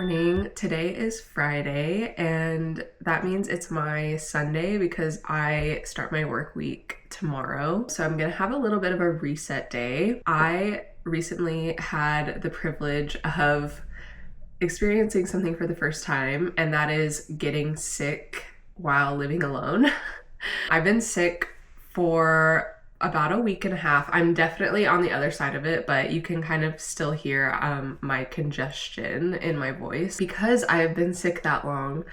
morning. Today is Friday, and that means it's my Sunday because I start my work week tomorrow. So I'm gonna have a little bit of a reset day. I recently had the privilege of experiencing something for the first time, and that is getting sick while living alone. I've been sick for about a week and a half. I'm definitely on the other side of it, but you can kind of still hear my congestion in my voice. Because I have been sick that long,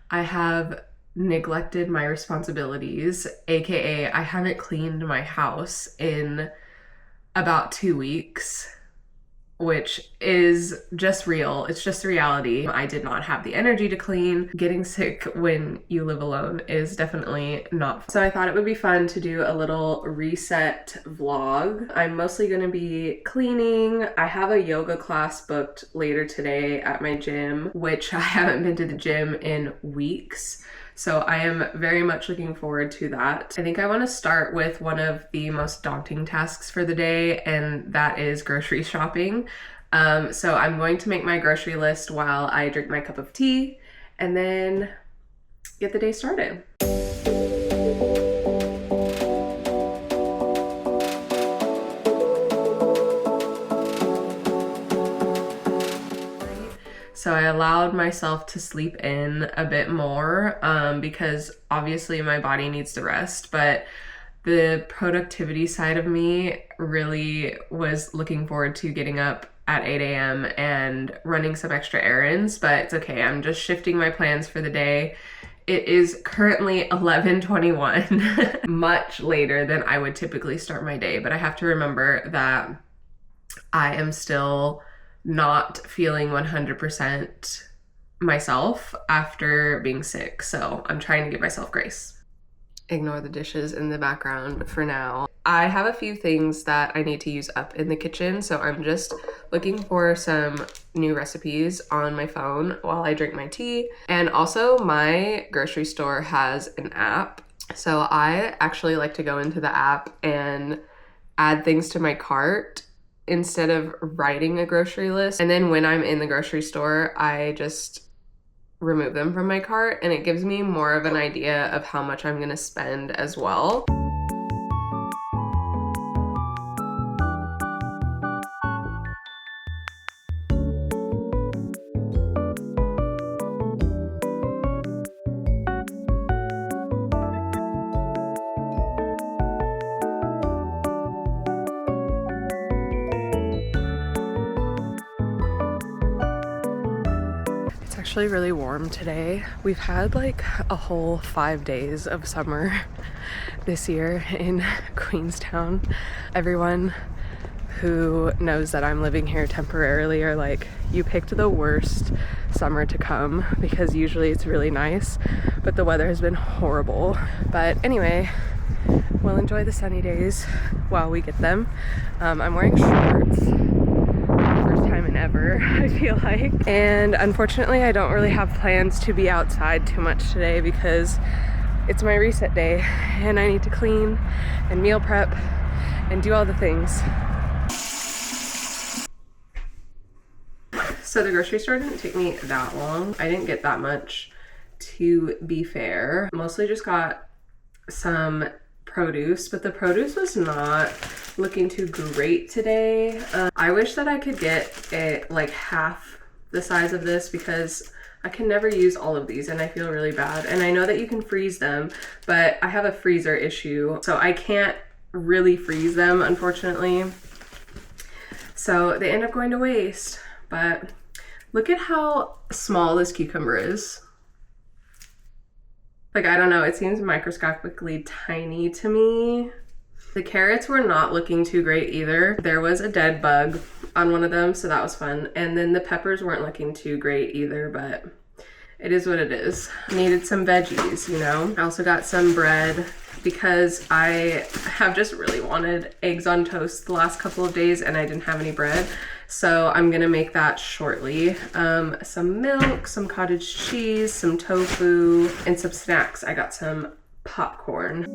I have neglected my responsibilities, aka I haven't cleaned my house in about 2 weeks, which is just real. It's just a reality. I did not have the energy to clean. Getting sick when you live alone is definitely not. So I thought it would be fun to do a little reset vlog. I'm mostly gonna be cleaning. I have a yoga class booked later today at my gym, which I haven't been to the gym in weeks. So I am very much looking forward to that. I think I want to start with one of the most daunting tasks for the day, and that is grocery shopping. So I'm going to make my grocery list while I drink my cup of tea and then get the day started. So I allowed myself to sleep in a bit more because obviously my body needs to rest, but the productivity side of me really was looking forward to getting up at 8 a.m. and running some extra errands, but it's okay. I'm just shifting my plans for the day. It is currently 11:21, much later than I would typically start my day, but I have to remember that I am still not feeling 100% myself after being sick. So I'm trying to give myself grace. Ignore the dishes in the background for now. I have a few things that I need to use up in the kitchen, so I'm just looking for some new recipes on my phone while I drink my tea. And also my grocery store has an app. So I actually like to go into the app and add things to my cart instead of writing a grocery list. And then when I'm in the grocery store, I just remove them from my cart, and it gives me more of an idea of how much I'm gonna spend as well. Actually really warm today. We've had like a whole 5 days of summer this year in Queenstown. Everyone who knows that I'm living here temporarily are like, you picked the worst summer to come because usually it's really nice, but the weather has been horrible. But anyway, we'll enjoy the sunny days while we get them. I'm wearing shorts. Time and ever, I feel like. And unfortunately, I don't really have plans to be outside too much today because it's my reset day and I need to clean and meal prep and do all the things. So the grocery store didn't take me that long. I didn't get that much, to be fair. Mostly just got some produce, but the produce was not looking too great today. I wish that I could get it like half the size of this because I can never use all of these and I feel really bad. And I know that you can freeze them, but I have a freezer issue, so I can't really freeze them, unfortunately. So they end up going to waste. But look at how small this cucumber is. Like, I don't know, it seems microscopically tiny to me. The carrots were not looking too great either. There was a dead bug on one of them, so that was fun. And then the peppers weren't looking too great either, but it is what it is. Needed some veggies, you know? I also got some bread because I have just really wanted eggs on toast the last couple of days and I didn't have any bread. So I'm gonna make that shortly. Some milk, some cottage cheese, some tofu, and some snacks. I got some popcorn.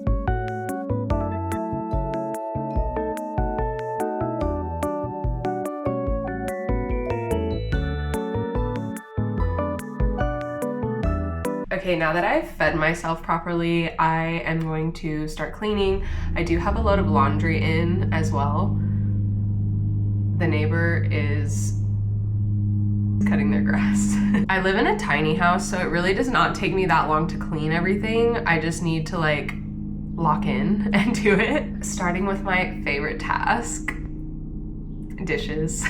Okay, now that I've fed myself properly, I am going to start cleaning. I do have a load of laundry in as well. The neighbor is cutting their grass. I live in a tiny house, so it really does not take me that long to clean everything. I just need to like lock in and do it. Starting with my favorite task, dishes.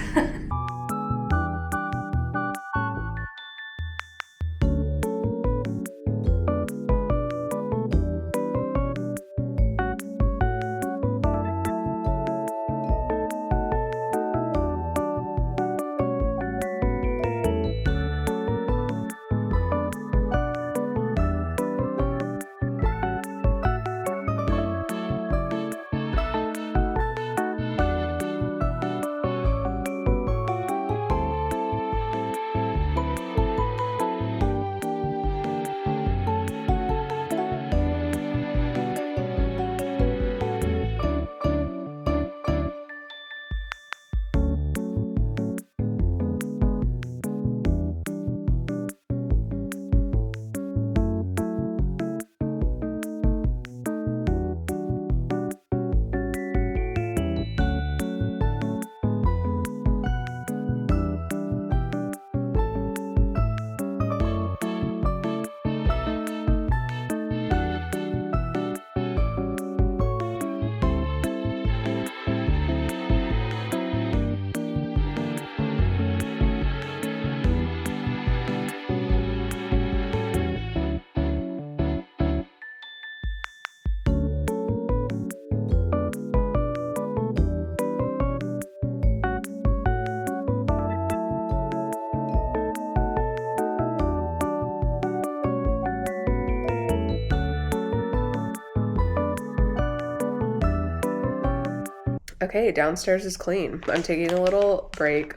Okay, downstairs is clean. I'm taking a little break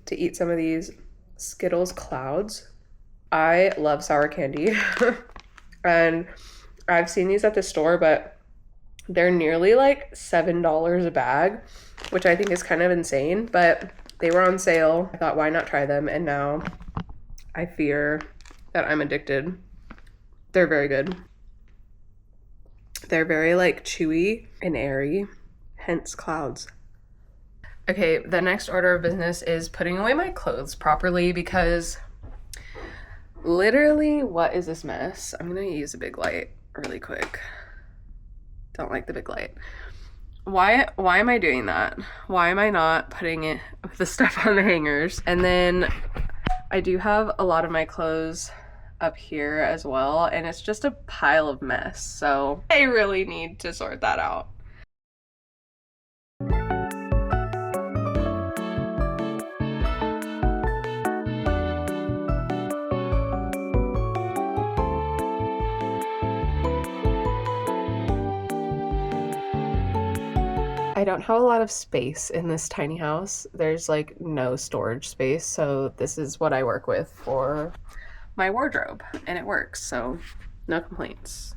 to eat some of these Skittles Clouds. I love sour candy. And I've seen these at the store, but they're nearly like $7 a bag, which I think is kind of insane, but they were on sale. I thought, why not try them? And now I fear that I'm addicted. They're very good. They're very like chewy and airy. Hence clouds. Okay, the next order of business is putting away my clothes properly because literally, what is this mess? I'm gonna use a big light really quick. Don't like the big light. Why am I doing that? Why am I not putting the stuff on the hangers? And then I do have a lot of my clothes up here as well, and it's just a pile of mess. So I really need to sort that out. I don't have a lot of space in this tiny house. There's like no storage space, so this is what I work with for my wardrobe, and it works, so no complaints.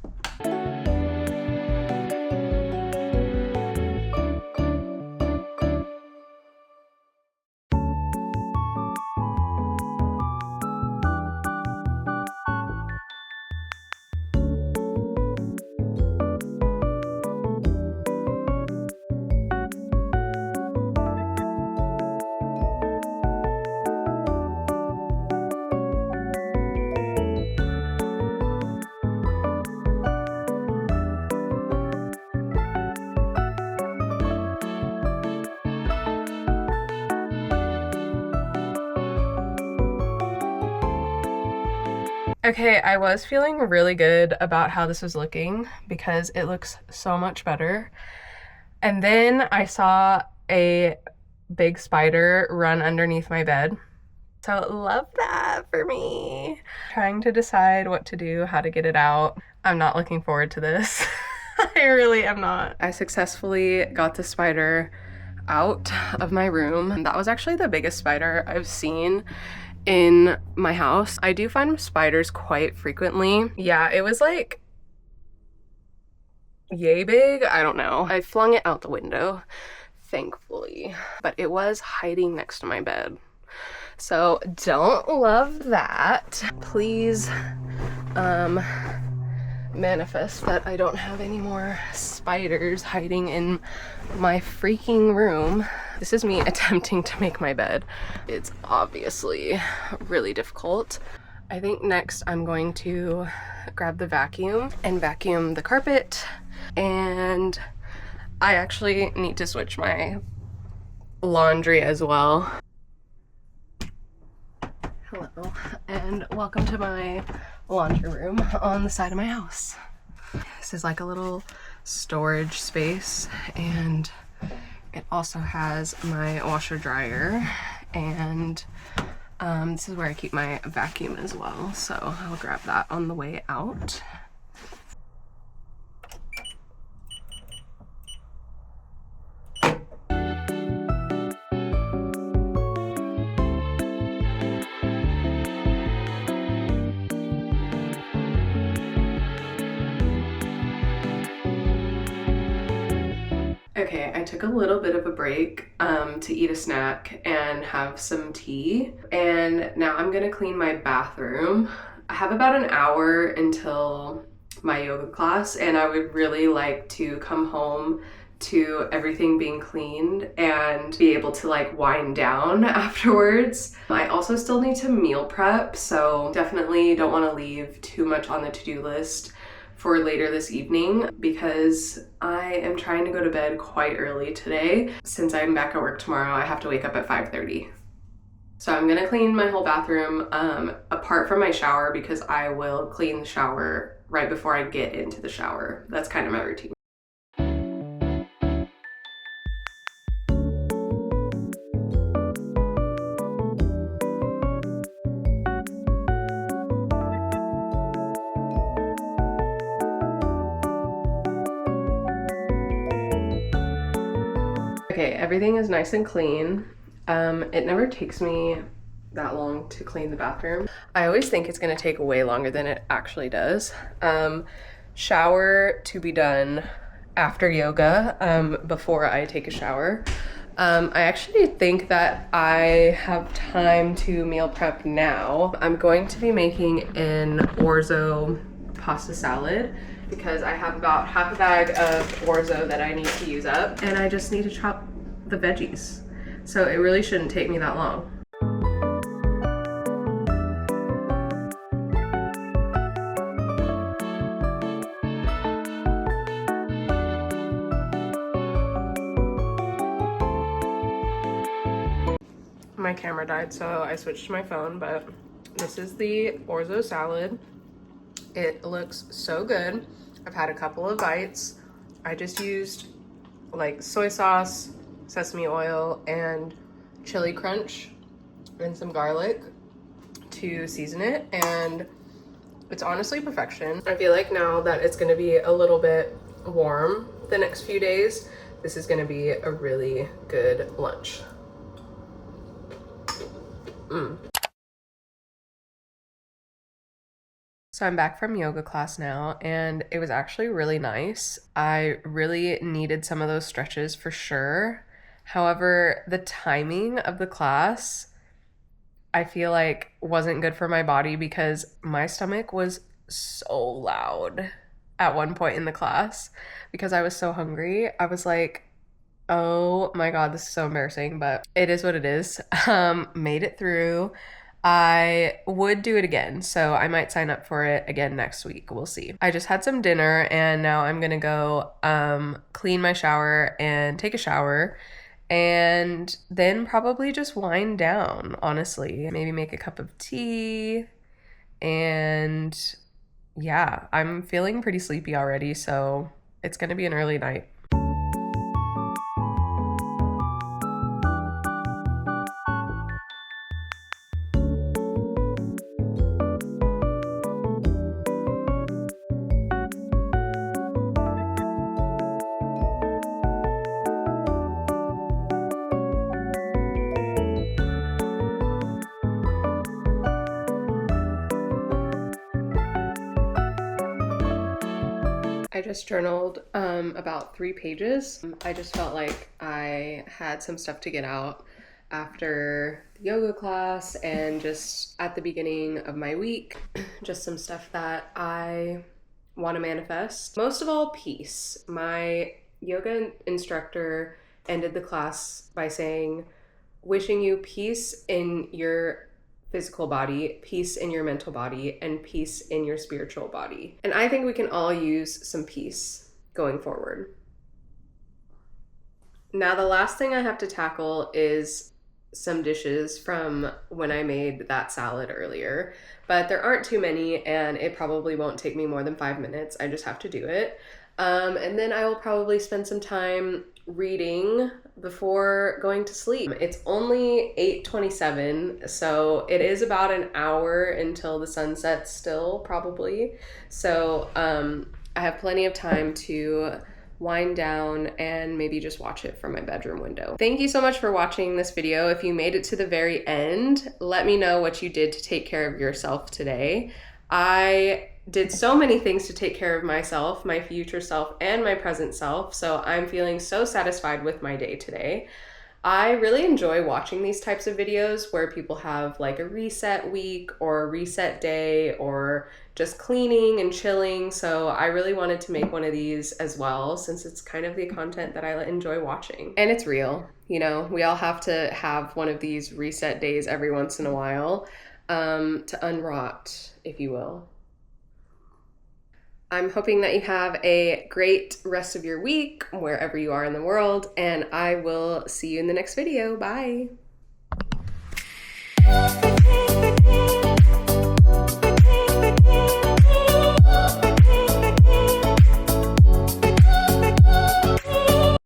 Okay, I was feeling really good about how this was looking because it looks so much better. And then I saw a big spider run underneath my bed. So love that for me. Trying to decide what to do, how to get it out. I'm not looking forward to this. I really am not. I successfully got the spider out of my room. That was actually the biggest spider I've seen in my house. I do find spiders quite frequently. Yeah, it was like yay big. I don't know. I flung it out the window, thankfully, but it was hiding next to my bed. So don't love that. Please um, manifest that I don't have any more spiders hiding in my freaking room. This is me attempting to make my bed. It's obviously really difficult. I think next I'm going to grab the vacuum and vacuum the carpet, and I actually need to switch my laundry as well. Hello, and welcome to my laundry room on the side of my house. This is like a little storage space, and it also has my washer dryer, and this is where I keep my vacuum as well, so I'll grab that on the way out. Okay, I took a little bit of a break to eat a snack and have some tea, and now I'm gonna clean my bathroom. I have about an hour until my yoga class, and I would really like to come home to everything being cleaned and be able to like wind down afterwards. I also still need to meal prep, so definitely don't want to leave too much on the to-do list for later this evening because I am trying to go to bed quite early today. Since I'm back at work tomorrow, I have to wake up at 5:30. So I'm gonna clean my whole bathroom apart from my shower, because I will clean the shower right before I get into the shower. That's kind of my routine. Okay, everything is nice and clean. It never takes me that long to clean the bathroom. I always think it's gonna take way longer than it actually does. Shower to be done after yoga, before I take a shower. I actually think that I have time to meal prep now. I'm going to be making an orzo pasta salad because I have about half a bag of orzo that I need to use up, and I just need to chop the veggies. So it really shouldn't take me that long. My camera died, so I switched to my phone, but this is the orzo salad. It looks so good. I've had a couple of bites. I just used like soy sauce, sesame oil, and chili crunch and some garlic to season it, and it's honestly perfection. I feel like now that it's gonna be a little bit warm the next few days, this is gonna be a really good lunch. So I'm back from yoga class now, and it was actually really nice. I really needed some of those stretches for sure. However, the timing of the class, I feel like wasn't good for my body because my stomach was so loud at one point in the class because I was so hungry. I was like, oh my God, this is so embarrassing, but it is what it is. Made it through. I would do it again, so I might sign up for it again next week. We'll see. I just had some dinner, and now I'm gonna go clean my shower and take a shower, and then probably just wind down, honestly. Maybe make a cup of tea, and yeah, I'm feeling pretty sleepy already, so it's gonna be an early night. I just journaled about 3 pages. I just felt like I had some stuff to get out. after the yoga class and just at the beginning of my week. Just some stuff that I want to manifest. Most of all, peace. My yoga instructor ended the class by saying, wishing you peace in your physical body, peace in your mental body, and peace in your spiritual body. And I think we can all use some peace going forward. Now, the last thing I have to tackle is some dishes from when I made that salad earlier, but there aren't too many and it probably won't take me more than 5 minutes. I just have to do it. And then I will probably spend some time reading before going to sleep. It's only 8:27, so it is about an hour until the sun sets still, probably. So I have plenty of time to wind down and maybe just watch it from my bedroom window. Thank you so much for watching this video. If you made it to the very end, let me know what you did to take care of yourself today. I did so many things to take care of myself, my future self, and my present self, so I'm feeling so satisfied with my day today. I really enjoy watching these types of videos where people have like a reset week or a reset day or just cleaning and chilling, so I really wanted to make one of these as well since it's kind of the content that I enjoy watching. And it's real, you know, we all have to have one of these reset days every once in a while to unrot, if you will. I'm hoping that you have a great rest of your week, wherever you are in the world, and I will see you in the next video. Bye.